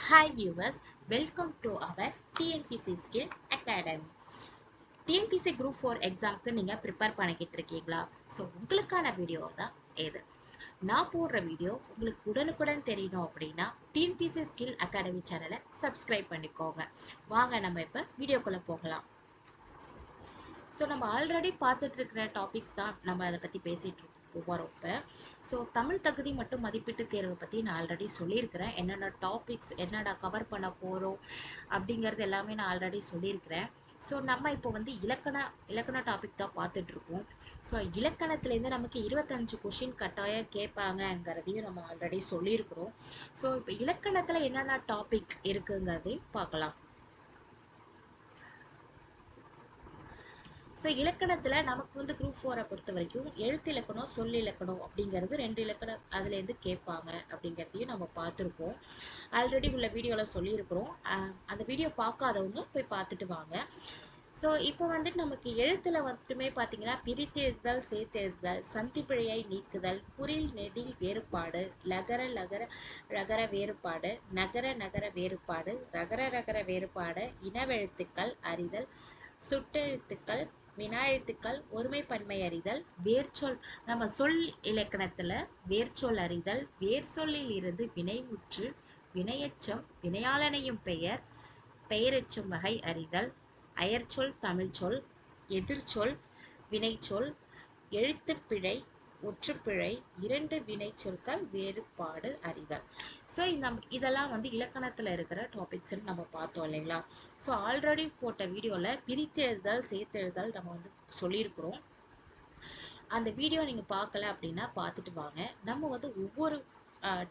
Hi viewers, welcome to our TNPC Skill Academy. TNPC Group 4 எக்ஸாம்க்கு நீங்க prepare பண்ணிக்கிட்டு இருக்கீங்களா? ஸோ உங்களுக்கான வீடியோ தான் இது. நான் போடுற வீடியோ உங்களுக்கு உடனுக்குடன் தெரியணும் அப்படின்னா TNPC Skill Academy சேனலை சப்ஸ்கிரைப் பண்ணிக்கோங்க. வாங்க நம்ம இப்போ வீடியோக்குள்ள போகலாம். ஸோ நம்ம ஆல்ரெடி பார்த்துட்டு இருக்கிற டாபிக்ஸ் தான் நம்ம அதை பற்றி பேசிகிட்டு வரோம் இப்போ. ஸோ தமிழ் தகுதி மற்றும் மதிப்பீட்டு தேர்வை பற்றி நான் ஆல்ரெடி சொல்லியிருக்கிறேன். என்னென்ன டாபிக்ஸ் என்னடா கவர் பண்ண போகிறோம் அப்படிங்கிறது எல்லாமே நான் ஆல்ரெடி சொல்லியிருக்கிறேன். ஸோ நம்ம இப்போ வந்து இலக்கண டாபிக் தான் பார்த்துட்ருக்கோம். ஸோ இலக்கணத்துலேருந்து நமக்கு 25 கொஷின் கட்டாயம் கேட்பாங்கங்கிறதையும் நம்ம ஆல்ரெடி சொல்லியிருக்கிறோம். ஸோ இப்போ இலக்கணத்தில் என்னென்ன டாபிக் இருக்குங்கிறதையும் பார்க்கலாம். ஸோ இலக்கணத்தில் நமக்கு வந்து குரூப் 4 பொறுத்த வரைக்கும் எழுத்து இலக்கணம் சொல் இலக்கணம் அப்படிங்கிறது 2 இலக்கணம் அதுலேருந்து கேட்பாங்க அப்படிங்கிறதையும் நம்ம பார்த்துருக்கோம். ஆல்ரெடி உள்ள வீடியோவில் சொல்லியிருக்கிறோம். அந்த வீடியோ பார்க்காதவங்க போய் பார்த்துட்டு வாங்க. ஸோ இப்போ வந்துட்டு நமக்கு எழுத்தில் வந்துட்டுமே பார்த்தீங்கன்னா பிரித்தெழுதுதல், சேர்த்தெழுதுதல், சந்திப்பிழையை நீக்குதல், குறில் நெடில் வேறுபாடு, ரகர வேறுபாடு, நகர வேறுபாடு, ரகர வேறுபாடு, இனவெழுத்துக்கள் அறிதல், சுட்டெழுத்துக்கள், வினா எழுத்துக்கள், ஒருமைப்பன்மை அறிதல், வேர்ச்சொல். நம்ம சொல் இலக்கணத்துல வேர்ச்சொல் அறிதல், வேர் சொல்லில் இருந்து வினைமுற்று, வினையெச்சம், வினையாளனையும் பெயரெச்சம் வகை அறிதல், அயற்சொல், தமிழ்ச்சொல், எதிர்ச்சொல், வினைச்சொல், எழுத்துப்பிழை, ஒற்றுப்பிழை, 2 வினைச்சொற்கள் வேறுபாடு அறிதல். ஸோ இதெல்லாம் வந்து இலக்கணத்தில் இருக்கிற டாபிக்ஸ்ன்னு நம்ம பார்த்தோம் இல்லைங்களா? ஸோ ஆல்ரெடி போட்ட வீடியோவில் பிரித்தெழுதல், சேர்த்தெழுதல் நம்ம வந்து சொல்லியிருக்கிறோம். அந்த வீடியோ நீங்கள் பார்க்கல அப்படின்னா பார்த்துட்டு வாங்க. நம்ம வந்து ஒவ்வொரு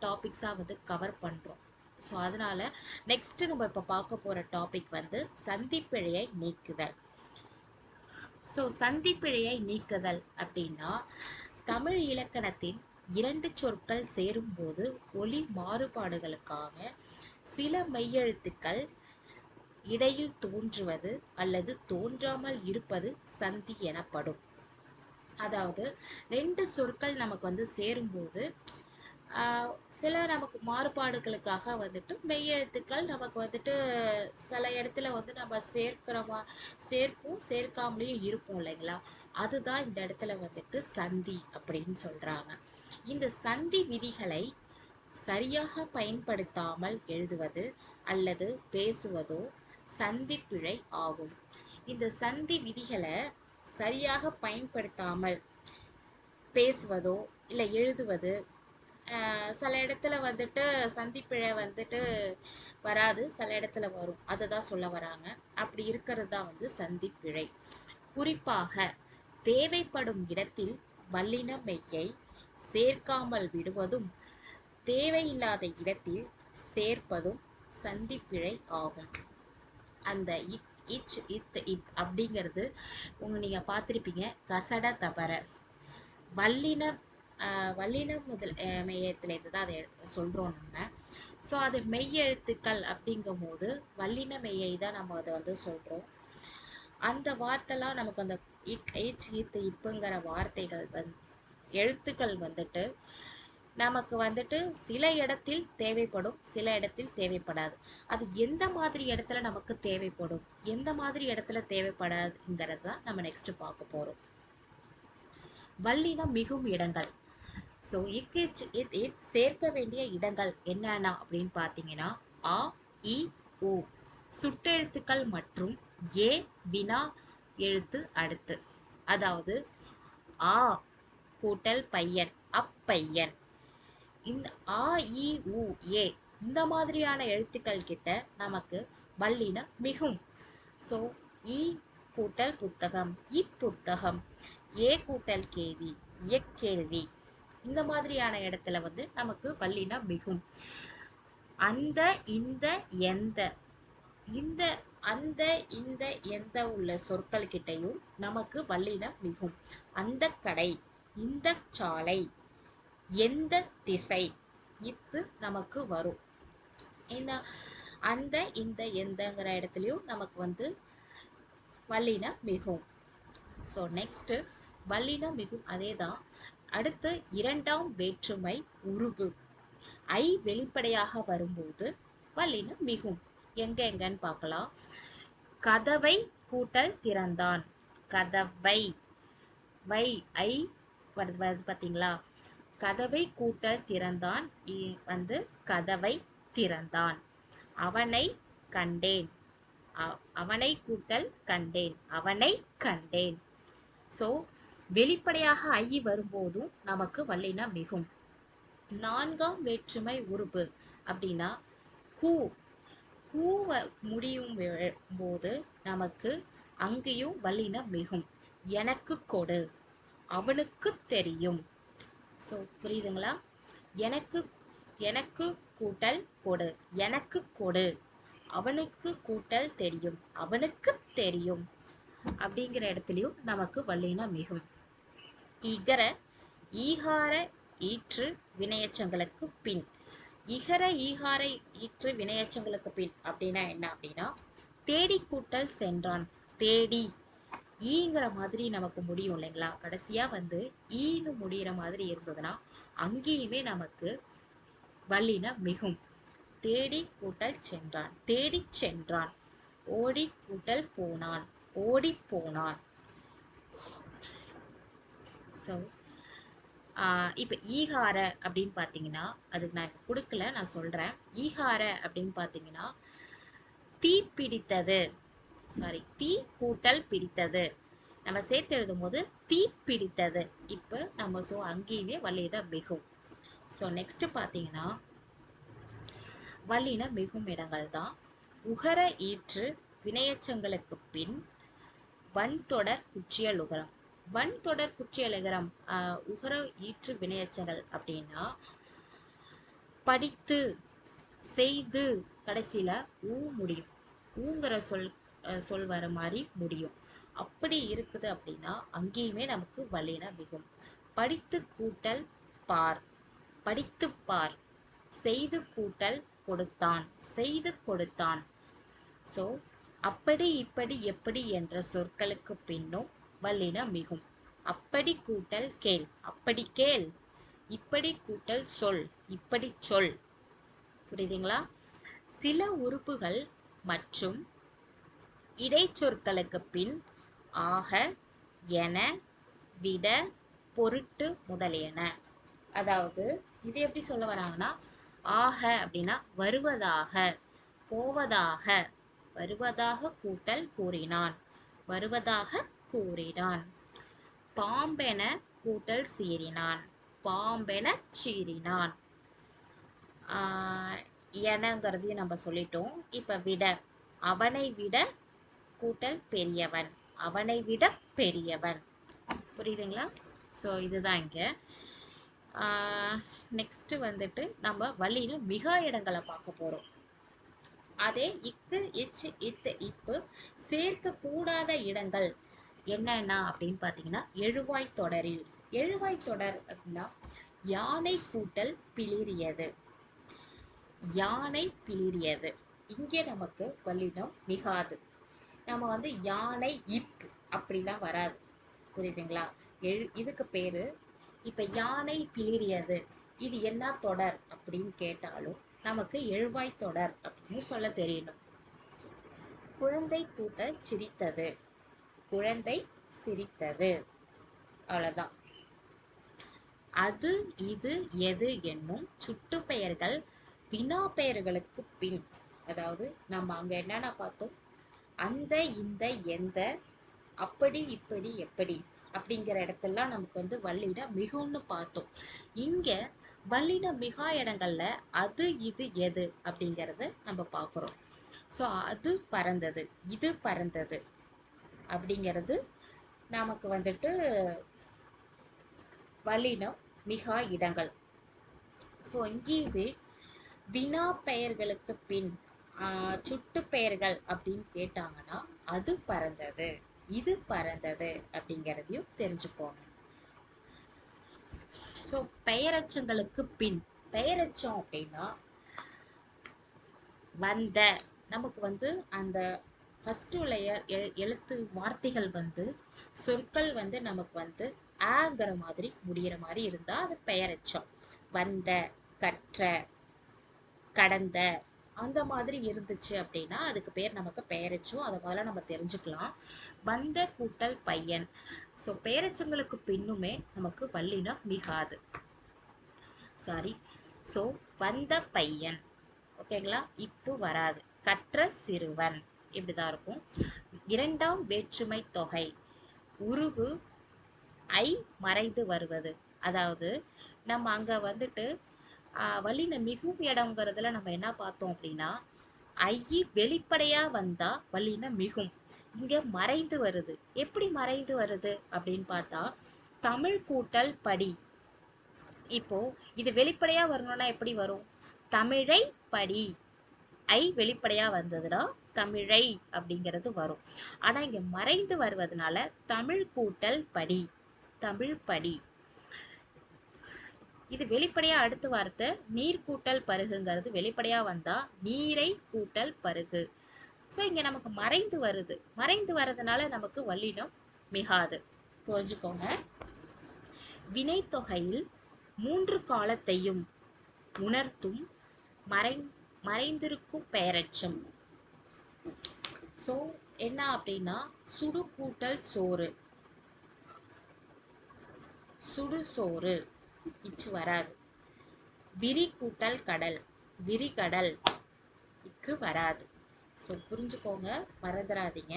டாபிக்ஸாக வந்து கவர் பண்ணுறோம். ஸோ அதனால நெக்ஸ்ட் நம்ம இப்போ பார்க்க போகிற டாபிக் வந்து சந்திப்பிழையை நீக்குதல். ஸோ சந்திப்பிழையை நீக்குதல் அப்படின்னா தமிழ் இலக்கணத்தின் 2 சொற்கள் சேரும்போது ஒலி மாறுபாடுகளுக்காக சில மெய்யெழுத்துக்கள் இடையில் தோன்றுவது அல்லது தோன்றாமல் இருப்பது சந்தி எனப்படும். அதாவது 2 சொற்கள் நமக்கு வந்து சேரும்போது சில நமக்கு மாறுபாடுகளுக்காக வந்துட்டு மெய்யெழுத்துக்கள் நமக்கு வந்துட்டு சில இடத்துல வந்து நம்ம சேர்ப்போம், சேர்க்காமலேயும் இருப்போம் இல்லைங்களா? அதுதான் இந்த இடத்துல வந்துட்டு சந்தி அப்படின்னு சொல்றாங்க. இந்த சந்தி விதிகளை சரியாக பயன்படுத்தாமல் எழுதுவது அல்லது பேசுவதோ சந்திப்பிழை ஆகும். இந்த சந்தி விதிகளை சரியாக பயன்படுத்தாமல் பேசுவதோ இல்லை எழுதுவது, சில இடத்துல வந்துட்டு சந்திப்பிழை வந்துட்டு வராது, சில இடத்துல வரும். அதுதான் சொல்ல வராங்க. அப்படி இருக்கிறது தான் வந்து சந்திப்பிழை. குறிப்பாக தேவைப்படும் இடத்தில் வல்லின மெய்யை சேர்க்காமல் விடுவதும் தேவையில்லாத இடத்தில் சேர்ப்பதும் சந்திப்பிழை ஆகும். அந்த இச் இத் இப் அப்படிங்கிறது நீங்க பார்த்திருப்பீங்க. கசட தபர வல்லின முதல் மெய்யத்திலேருந்து தான் அதை சொல்றோம் நம்ம. ஸோ அது மெய்யெழுத்துக்கள் அப்படிங்கும் போது வல்லின மெய்யை தான் நம்ம அதை வந்து சொல்றோம். அந்த வார்த்தைலாம் நமக்கு அந்த இச் இத் இப்புங்கிற வார்த்தைகள் எழுத்துக்கள் வந்துட்டு நமக்கு வந்துட்டு சில இடத்தில் தேவைப்படும், சில இடத்தில் தேவைப்படாது. அது எந்த மாதிரி இடத்துல நமக்கு தேவைப்படும், எந்த மாதிரி இடத்துல தேவைப்படாதுங்கிறது தான் நம்ம நெக்ஸ்ட் பார்க்க போறோம். வல்லினம் மிகும் இடங்கள். ஸோ சேர்க்க வேண்டிய இடங்கள் என்னன்னா அப்படின்னு பார்த்தீங்கன்னா ஆ, இ, உ சுட்டெழுத்துக்கள் மற்றும் ஏ வினா எழுத்து அடுத்து. அதாவது ஆ கூட்டல் பையன், அப்பையன். இந்த ஆ, இ, உ, ஏ இந்த மாதிரியான எழுத்துக்கள் கிட்ட நமக்கு வல்லினம் மிகும். ஸோ இ கூட்டல் புத்தகம், இப்புத்தகம், ஏ கூட்டல் கேள்வி, எக்கேள்வி. இந்த மாதிரியான இடத்துல வந்து நமக்கு வல்லினம் மிகும். அந்த, இந்த, எந்த, இந்த எந்த உள்ள சொற்கள் கிட்டையும் நமக்கு வல்லினம் மிகும். அந்த கடை, இந்த சாலை, எந்த திசை இது நமக்கு வரும். அந்த, இந்த, எந்தங்கிற இடத்துலயும் நமக்கு வந்து வல்லினம் மிகும். ஸோ நெக்ஸ்ட் வல்லினம் மிகும் அதேதான். அடுத்து இரண்டாம் வேற்றுமை உருபு ஐ வெளிப்படையாக வரும்போது வல்லினம் மிகும். எங்கன்னு பார்க்கலாம். கதவை கூட்டல் திறந்தான். கதவை வை ஐ வருது பாத்தீங்களா? கதவை கூட்டல் திறந்தான் வந்து கதவை திறந்தான். அவனை கண்டேன். அவனை கூட்டல் கண்டேன். அவனை கண்டேன். சோ வெளிப்படையாக ஐ வரும்போதும் நமக்கு வல்லினம் மிகும். நான்காம் வேற்றுமை உறுப்பு அப்படின்னா கூ. கூவ முடியும் போது நமக்கு அங்கேயும் வல்லினம் மிகும். எனக்கு கொடு, அவனுக்கு தெரியும். சோ புரியுதுங்களா? எனக்கு கூட்டல் கொடு, எனக்கு கொடு, அவனுக்கு கூட்டல் தெரியும், அவனுக்கு தெரியும் அப்படிங்கிற இடத்துலயும் நமக்கு வல்லினம் மிகும். இகர ஈகார ஈற்று வினையச்சங்களுக்கு பின். இகர ஈகார ஈற்று வினையச்சங்களுக்கு பின் அப்படின்னா என்ன அப்படின்னா தேடி கூட்டல் சென்றான். தேடி ஈங்கிற மாதிரி நமக்கு முடியும் இல்லைங்களா? கடைசியா வந்து ஈன்னு முடிகிற மாதிரி இருந்ததுன்னா அங்கேயுமே நமக்கு வல்லினம் மிகும். தேடி கூட்டல் சென்றான், தேடி சென்றான். ஓடி கூட்டல் போனான், ஓடி போனான். ஸோ இப்ப ஈகார அப்படின்னு பாத்தீங்கன்னா அதுக்கு நான் கொடுக்கல, நான் சொல்றேன். ஈகார அப்படின்னு பாத்தீங்கன்னா தீ பிடித்தது, சாரி தீ கூட்டல் பிடித்தது நம்ம சேர்த்து எழுதும் போது தீ பிடித்தது. இப்ப நம்ம சோ அங்கேயுமே வல்லினம் மிகும். சோ நெக்ஸ்ட் பாத்தீங்கன்னா வல்லினம் மிகும் இடங்கள் தான் உகர ஈற்று வினையச்சங்களுக்கு பின் வன்தொடர் குற்றியல் உகரம். வன்தொடர் குற்றியல் உகரம் உகர ஈற்று வினையச்சங்கள் அப்படின்னா படித்து, செய்து, கடைசியில ஊ முடியும். ஊங்கிற சொல் வர மாதிரி முடியும். அப்படி இருக்குது அப்படின்னா அங்கேயுமே நமக்கு வல்லினம் மிகும். படித்து கூட்டல் பார், படித்து பார். செய்து கூட்டல் கொடுத்தான், செய்து கொடுத்தான். சோ அப்படி இப்படி எப்படி என்ற சொற்களுக்கு பின்னும் வல்லினம் மிகும். அப்படி கூட்டல் கேள், அப்படி கேள். இப்படி கூட்டல் சொல், இப்படி சொல். புரியுதுங்களா? சில உறுப்புகள் மற்றும் இடைச்சொற்களுக்கு பின் ஆக, என, விட, பொருட்டு முதலியன. அதாவது இது எப்படி சொல்ல வராங்கன்னா ஆக அப்படின்னா வருவதாக, போவதாக. வருவதாக கூட்டல் கூறினான், வருவதாக கூறினான். பாம்பென கூட்டல் சீறினான், பாம்பென சீறினான். எனங்கிறதையும் நம்ம சொல்லிட்டோம். இப்ப விட, அவனை விட கூட்டல் பெரியவன், அவனை விட பெரியவன். புரியுதுங்களா? சோ இதுதான் இங்க. நெக்ஸ்ட் வந்துட்டு நம்ம வல்லினம் மிகா இடங்களை பார்க்க போறோம். அதே இக்கு, இச்சு, இத்து, இப்பு சேர்க்க கூடாத இடங்கள் என்னன்னா அப்படின்னு பாத்தீங்கன்னா எழுவாய் தொடரில். எழுவாய் தொடர் அப்படின்னா யானை கூட்டல் பிளிரியது, யானை பிளிரியது. இங்கே நமக்கு வல்லினம் மிகாது. நம்ம வந்து யானை இப் அப்படிலாம் வராது. புரியுதுங்களா? இதுக்கு பேரு இப்ப யானை பிளிரியது, இது என்ன தொடர் அப்படின்னு கேட்டாலும் நமக்கு எழுவாய் தொடர் அப்படின்னு சொல்ல தெரியணும். குழந்தை கூட்டல் சிரித்தது, குழந்தை சிரித்தது. அவ்வளவுதான். அது, இது, எது என்னும் சுட்டு பெயர்கள் வினா பெயர்களுக்கு பின். அதாவது நம்ம அங்க என்னென்ன பார்த்தோம்? அந்த, இந்த, எந்த, அப்படி, இப்படி, எப்படி அப்படிங்கிற இடத்தெல்லாம் நமக்கு வந்து வல்லினம் மிகும்னு பார்த்தோம். இங்க வல்லினம் மிகா இடங்கள்ல அது, இது, எது அப்படிங்கறது நம்ம பார்க்கிறோம். சோ அது பறந்தது, இது பறந்தது அப்படிங்கிறது நமக்கு வந்துட்டு வல்லினம் மிகா இடங்கள். சோ இங்கேயுமே வினா பெயர்களுக்கு பின் சுட்டு பெயர்கள் அப்படின்னு கேட்டாங்கன்னா அது பறந்தது, இது பறந்தது அப்படிங்கிறதையும் தெரிஞ்சுக்கோங்க. சோ பெயரச்சங்களுக்கு பின், பெயரச்சம் அப்படின்னா வந்த, நமக்கு வந்து அந்த ஃபர்ஸ்ட் உள்ள எழுத்து வார்த்தைகள் வந்து சொற்கள் வந்து நமக்கு வந்து ஆங்கிற மாதிரி முடிகிற மாதிரி இருந்தா அது பெயரச்சம். வந்த, கற்ற, கடந்த, அந்த மாதிரி இருந்துச்சு அப்படின்னா அதுக்கு பேர் நமக்கு பெயரெச்சம். அதை முதல்ல நம்ம தெரிஞ்சுக்கலாம். வந்த கூட்டல் பையன். ஸோ பெயரெச்சங்களுக்கு பின்னுமே நமக்கு வல்லினம் மிகாது. சாரி. ஸோ வந்த பையன், ஓகேங்களா, இப்போ வராது. கற்ற சிறுவன், இப்படிதான் இருக்கும். இரண்டாம் வேற்றுமை தொகை. உருவு ஐ மறைந்து வருவது. அதாவது நம்ம அங்க வந்துட்டு வல்லின மிகும் இடம்ங்கிறதுல நம்ம என்ன பார்த்தோம் அப்படின்னா, ஐ வெளிப்படையா வந்தா வல்லின மிகும். இங்க மறைந்து வருது. எப்படி மறைந்து வருது அப்படின்னு பார்த்தா, தமிழ் கூட்டல் படி. இப்போ இது வெளிப்படையா வரணும்னா எப்படி வரும்? தமிழை படி. ஐ வெளிப்படையா வந்ததுன்னா தமிழை அப்படிங்கிறது வரும். ஆனா இங்க மறைந்து வருவதனால தமிழ் கூட்டல் படி, தமிழ் படி. இது வெளிப்படையா அடுத்த வார்த்தை நீர் கூட்டல் பருகுங்கிறது வெளிப்படையா வந்தா நீரை கூட்டல் பருகு. ஸோ இங்க நமக்கு மறைந்து வருது. மறைந்து வர்றதுனால நமக்கு வல்லினம் மிகாது. புரிஞ்சுக்கோங்க. வினைத்தொகையில் 3 காலத்தையும் உணர்த்தும் மறைந்திருக்கும் பெயரெச்சம். ஸோ என்ன அப்படின்னா, சுடு கூட்டல் சோறு, சுடு சோறு, இச்சு வராது. விரி கூட்டல் கடல், விரிகடல், இக்கு வராது. ஸோ புரிஞ்சுக்கோங்க, மறந்துடாதீங்க.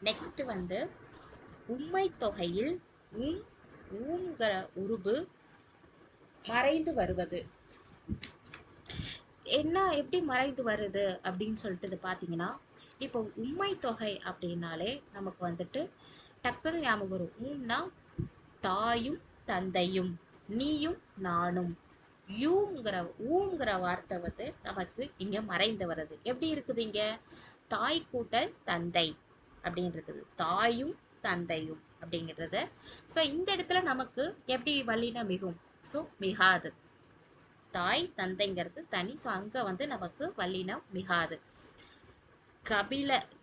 நெக்ஸ்ட் வந்து உம்மை தொகையில் ஊங்கிற உருபு மறைந்து வருவது. என்ன, எப்படி மறைந்து வருது அப்படின்னு சொல்லிட்டு இது பார்த்தீங்கன்னா, இப்போ உம்மை தொகை அப்படின்னாலே நமக்கு வந்துட்டு டக்குன்னு ஞாபகம் வரும். ஊன்னா தாயும் தந்தையும், நீயும் நானும். ஊங்கிற வார்த்தை வந்து நமக்கு இங்க மறைந்து வருது. எப்படி இருக்குது? இங்க தாய் கூட்டல் தந்தை அப்படின்னு இருக்குது. தாயும் தந்தையும் அப்படிங்கிறது. ஸோ இந்த இடத்துல நமக்கு எப்படி வல்லின மிகும்? ஸோ மிகாது. தாய் தந்தைங்கிறது தனி. ஸோ அங்க வந்து நமக்கு வல்லினம் மிகாது.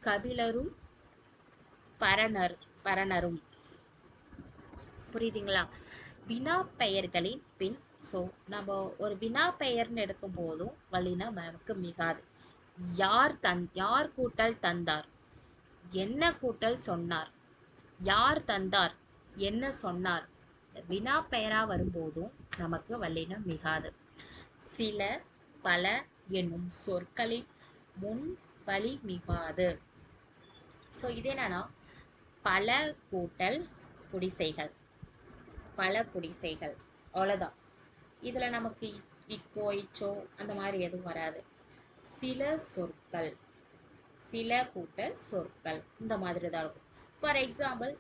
கபிலரும் பரணரும், புரியுதுங்களா? வினா பெயர்களின் பின். ஸோ நம்ம ஒரு வினா பெயர்னு எடுக்கும் போதும் வல்லினம் நமக்கு மிகாது. யார் கூட்டல் தந்தார், என்ன கூட்டல் சொன்னார், யார் தந்தார், என்ன சொன்னார், வினா பெயரா வரும்போதும் நமக்கு வல்லினம் மிகாது. சில பல என்னும் சொற்களின் முன் வழி மிகாது. ஸோ இது என்னன்னா, பல கூட்டல் குடிசைகள், பல குடிசைகள், அவ்வளவுதான். இதுல நமக்கு இக்கோ இச்சோ அந்த மாதிரி எதுவும் வராது. சில சொற்கள், சில கூட்டல் சொற்கள், இந்த மாதிரி தான் இருக்கும். ஃபார் எக்ஸாம்பிள்,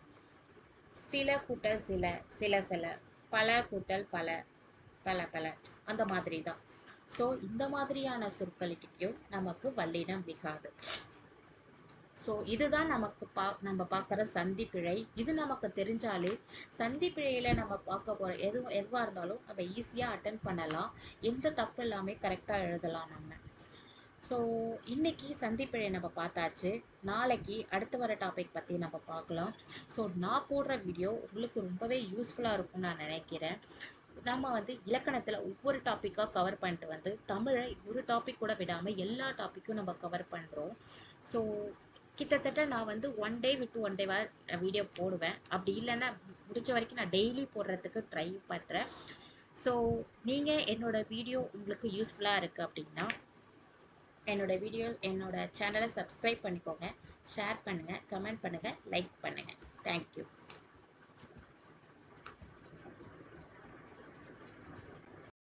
சில கூட்டல் சில, சில சில, பல கூட்டல் பல, பல பல, அந்த மாதிரி தான். ஸோ இந்த மாதிரியான சொற்களுக்கும் நமக்கு வல்லினம் மிகாது. ஸோ இதுதான் நமக்கு நம்ம பார்க்குற சந்தி பிழை. இது நமக்கு தெரிஞ்சாலே சந்தி பிழையில நம்ம பார்க்க போகிற எதுவாக இருந்தாலும் நம்ம ஈஸியாக அட்டன் பண்ணலாம். எந்த தப்பு இல்லாமல் கரெக்டாக எழுதலாம் நம்ம. ஸோ இன்னைக்கு சந்தி பிழை நம்ம பார்த்தாச்சு. நாளைக்கு அடுத்து வர டாபிக் பற்றி நம்ம பார்க்கலாம். ஸோ நான் போடுற வீடியோ உங்களுக்கு ரொம்பவே யூஸ்ஃபுல்லாக இருக்கும்னு நான் நினைக்கிறேன். நம்ம வந்து இலக்கணத்தில் ஒவ்வொரு டாப்பிக்காக கவர் பண்ணிட்டு வந்து தமிழை ஒரு டாபிக் கூட விடாமல் எல்லா டாப்பிக்கும் நம்ம கவர் பண்ணுறோம். ஸோ கிட்டத்தட்ட நான் வந்து 1 டே விட்டு 1 டே வீடியோ போடுவேன். அப்படி இல்லைன்னா முடிஞ்ச வரைக்கும் நான் டெய்லி போடுறதுக்கு ட்ரை பண்ணுறேன். ஸோ நீங்கள் என்னோட வீடியோ உங்களுக்கு யூஸ்ஃபுல்லாக இருக்குது அப்படின்னா என்னோட சேனலை சப்ஸ்கிரைப் பண்ணிக்கோங்க, ஷேர் பண்ணுங்கள், கமெண்ட் பண்ணுங்கள், லைக் பண்ணுங்கள். தேங்க்யூ.